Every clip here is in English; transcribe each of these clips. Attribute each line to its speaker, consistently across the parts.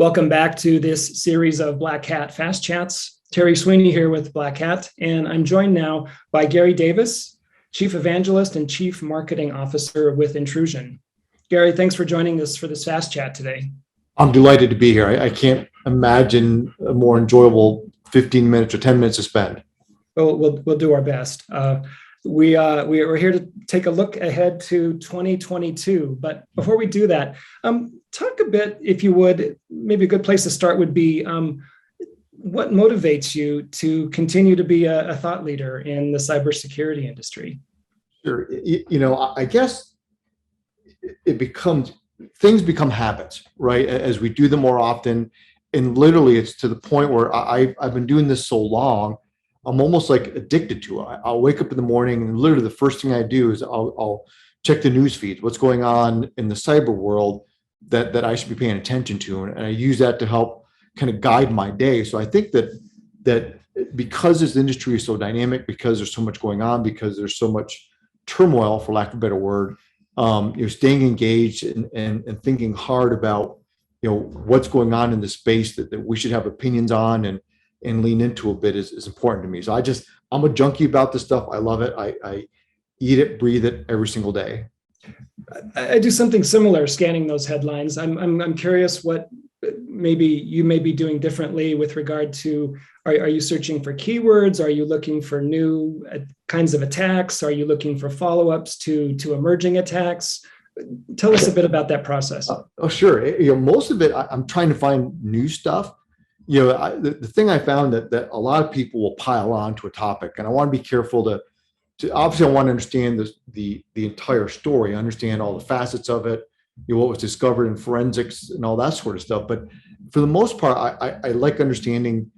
Speaker 1: Welcome back to this series of Black Hat Fast Chats. Terry Sweeney here with Black Hat, and I'm joined now by Gary Davis, Chief Evangelist and Chief Marketing Officer with Intrusion. Gary, thanks for joining us for this Fast Chat today.
Speaker 2: I'm delighted to be here. I can't imagine a more enjoyable 15 minutes or 10 minutes to spend.
Speaker 1: Well, we'll do our best. We're here to take a look ahead to 2022. But before we do that, talk a bit, if you would, maybe a good place to start would be what motivates you to continue to be a thought leader in the cybersecurity industry?
Speaker 2: Sure. I guess things become habits, right? As we do them more often. And literally it's to the point where I've been doing this so long, I'm almost like addicted to it. I'll wake up in the morning and literally the first thing I do is I'll check the news feeds, what's going on in the cyber world that I should be paying attention to. And I use that to help kind of guide my day. So I think that because this industry is so dynamic, because there's so much going on, because there's so much turmoil, for lack of a better word, staying engaged and thinking hard about, what's going on in the space that we should have opinions on and lean into a bit is important to me. So I'm a junkie about this stuff. I love it. I eat it, breathe it every single day.
Speaker 1: I do something similar, scanning those headlines. I'm curious what maybe you may be doing differently with regard to, are you searching for keywords? Are you looking for new kinds of attacks? Are you looking for follow-ups to emerging attacks? Tell us a bit about that process.
Speaker 2: Sure. Most of it, I'm trying to find new stuff. The thing I found that a lot of people will pile on to a topic, and I want to be careful to obviously I want to understand the entire story, understand all the facets of it, what was discovered in forensics and all that sort of stuff. But for the most part, I like understanding,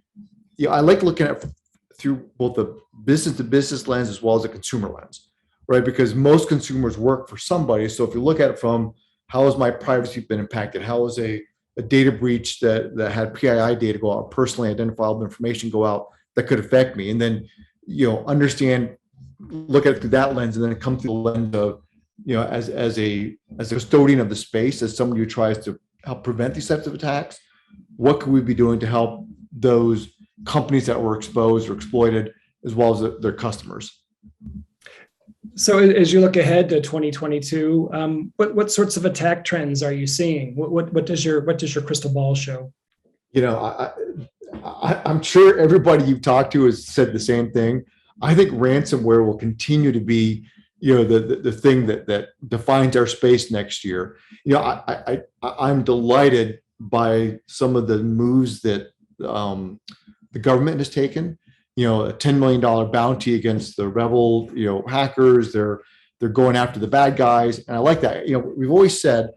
Speaker 2: I like looking at through both the business to business lens as well as a consumer lens, right? Because most consumers work for somebody. So if you look at it from how has my privacy been impacted? How is a data breach that had PII data go out, personally identifiable information go out that could affect me, and then understand, look at it through that lens, and then come through the lens of as a custodian of the space, as somebody who tries to help prevent these types of attacks. What could we be doing to help those companies that were exposed or exploited, as well as their customers?
Speaker 1: So as you look ahead to 2022, what sorts of attack trends are you seeing? What does your crystal ball show?
Speaker 2: I'm sure everybody you've talked to has said the same thing. I think ransomware will continue to be, the thing that defines our space next year. I'm delighted by some of the moves that the government has taken. A $10 million bounty against the rebel, hackers. They're going after the bad guys, and I like that. We've always said,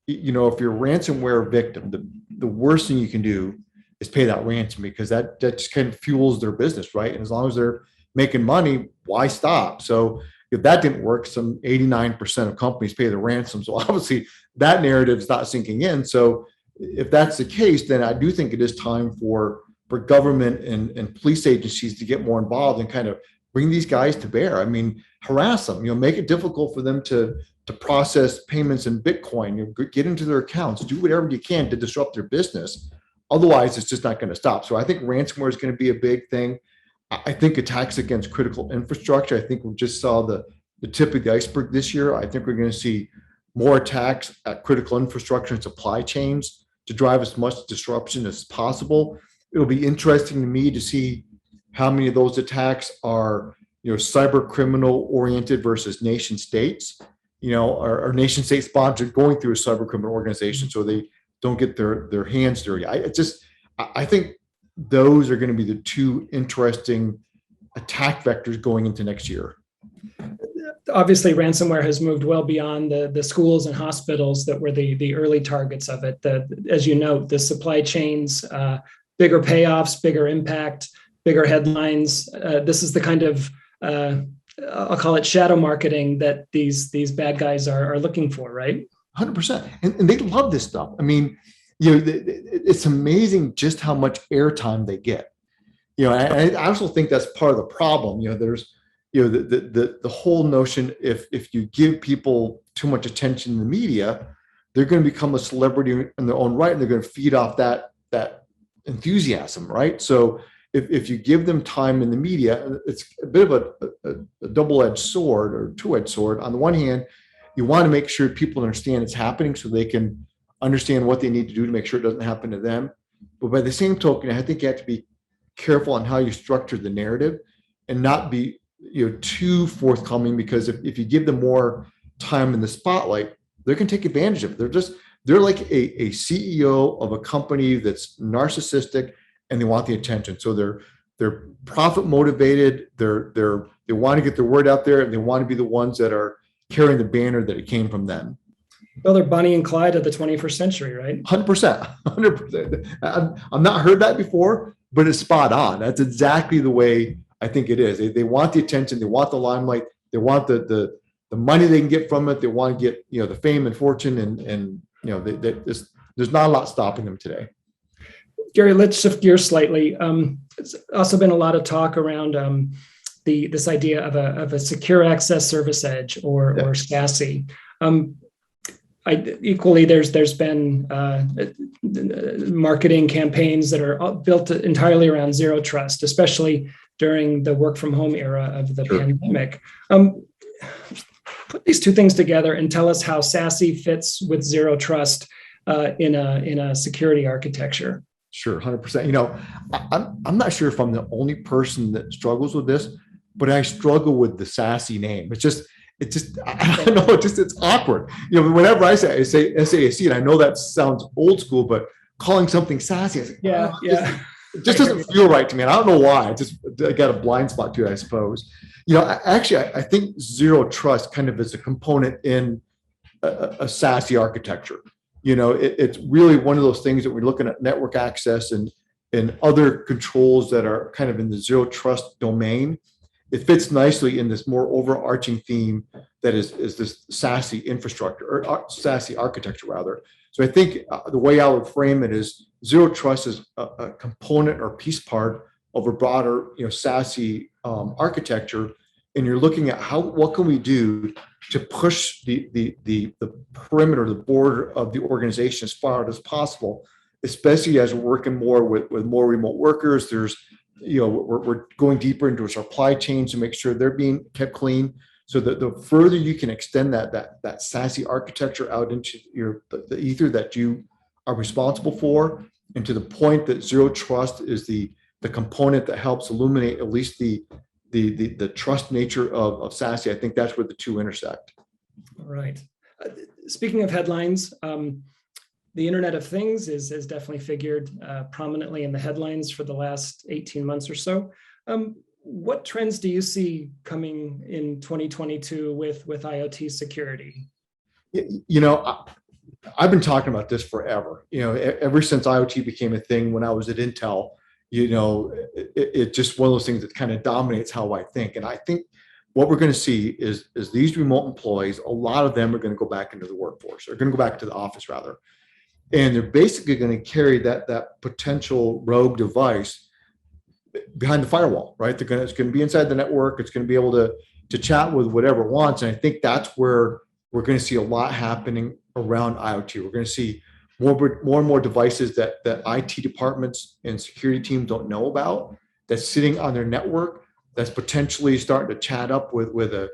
Speaker 2: if you're a ransomware victim, the worst thing you can do is pay that ransom, because that just kind of fuels their business, right? And as long as they're making money, why stop? So if that didn't work, some 89% of companies pay the ransom. So obviously that narrative is not sinking in. So if that's the case, then I do think it is time for government and police agencies to get more involved and kind of bring these guys to bear. I mean, harass them, make it difficult for them to process payments in Bitcoin, get into their accounts, do whatever you can to disrupt their business. Otherwise, it's just not going to stop. So I think ransomware is going to be a big thing. I think attacks against critical infrastructure, I think we just saw the tip of the iceberg this year. I think we're going to see more attacks at critical infrastructure and supply chains to drive as much disruption as possible. It'll be interesting to me to see how many of those attacks are, cyber criminal oriented versus nation states, or nation state sponsored going through a cyber criminal organization, so they don't get their hands dirty. I think those are going to be the two interesting attack vectors going into next year.
Speaker 1: Obviously, ransomware has moved well beyond the schools and hospitals that were the early targets of it. As you note, the supply chains, bigger payoffs, bigger impact, bigger headlines. This is the kind of, I'll call it shadow marketing that these bad guys are looking for, right?
Speaker 2: 100%. And they love this stuff. I mean, it's amazing just how much airtime they get. And I also think that's part of the problem. There's, the whole notion, if you give people too much attention in the media, they're going to become a celebrity in their own right, and they're going to feed off that enthusiasm, right? So if you give them time in the media, it's a bit of a double-edged sword or two-edged sword. On the one hand, you want to make sure people understand it's happening so they can understand what they need to do to make sure it doesn't happen to them. But by the same token, I think you have to be careful on how you structure the narrative and not be too forthcoming, because if you give them more time in the spotlight, they're going to take advantage of it. They're like a CEO of a company that's narcissistic, and they want the attention. So they're profit motivated. They want to get their word out there, and they want to be the ones that are carrying the banner that it came from them.
Speaker 1: Well, they're Bonnie and Clyde of the 21st century, right?
Speaker 2: 100%. I've not heard that before, but it's spot on. That's exactly the way I think it is. They want the attention. They want the limelight. They want the money they can get from it. They want to get the fame and fortune, and there's not a lot stopping them today.
Speaker 1: Gary, let's shift gears slightly. It's also been a lot of talk around this idea of a secure access service edge or SASE. Equally, there's been marketing campaigns that are built entirely around zero trust, especially during the work from home era of the pandemic. Put these two things together and tell us how SASE fits with zero trust in a security architecture.
Speaker 2: Sure, 100%. I'm not sure if I'm the only person that struggles with this, but I struggle with the SASE name. It's just I don't know. It's awkward. Whenever I say SASE, and I know that sounds old school, but calling something SASE, I was like, it just doesn't feel right to me. And I don't know why. I got a blind spot to it, I suppose. Actually, I think zero trust kind of is a component in a SASE architecture. It's really one of those things that we're looking at network access and other controls that are kind of in the zero trust domain. It fits nicely in this more overarching theme that is this SASE infrastructure, or SASE architecture rather. So I think the way I would frame it is zero trust is a component or piece part of a broader SASE architecture, and you're looking at what can we do to push the perimeter, the border of the organization as far out as possible, especially as we're working more with more remote workers. There's we're going deeper into our supply chains to make sure they're being kept clean. So that the further you can extend that SASE architecture out into the ether that you are responsible for, and to the point that zero trust is the component that helps illuminate at least the trust nature of SASE, I think that's where the two intersect.
Speaker 1: All right. Speaking of headlines, the Internet of Things has definitely figured prominently in the headlines for the last 18 months or so. What trends do you see coming in 2022 with IoT security?
Speaker 2: I've been talking about this forever. Ever since IoT became a thing when I was at Intel, it's just one of those things that kind of dominates how I think. And I think what we're going to see is these remote employees, a lot of them are going to go back into the workforce, or going to go back to the office rather. And they're basically going to carry that potential rogue device behind the firewall, right? It's going to be inside the network. It's going to be able to chat with whatever it wants. And I think that's where we're going to see a lot happening around IoT. We're going to see more and more devices that IT departments and security teams don't know about, that's sitting on their network, that's potentially starting to chat up with a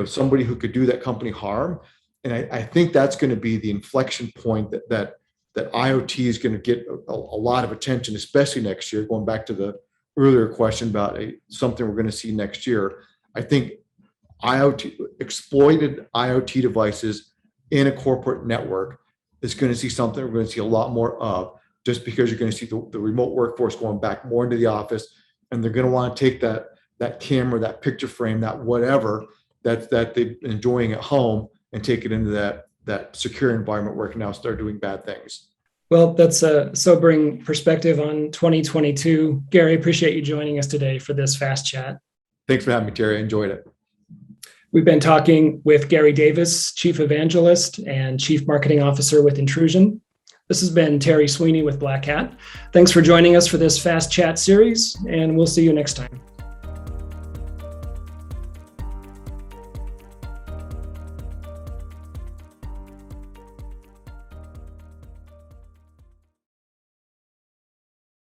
Speaker 2: somebody who could do that company harm. And I think that's going to be the inflection point that IoT is going to get a lot of attention, especially next year. Going back to the earlier question about something we're going to see next year, I think exploited IoT devices in a corporate network is going to see something we're going to see a lot more of, just because you're going to see the remote workforce going back more into the office, and they're going to want to take that camera, that picture frame, that whatever that they've been enjoying at home, and take it into that secure environment where it can now start doing bad things.
Speaker 1: Well, that's a sobering perspective on 2022. Gary, appreciate you joining us today for this Fast Chat.
Speaker 2: Thanks for having me, Terry. I enjoyed it.
Speaker 1: We've been talking with Gary Davis, Chief Evangelist and Chief Marketing Officer with Intrusion. This has been Terry Sweeney with Black Hat. Thanks for joining us for this Fast Chat series, and we'll see you next time.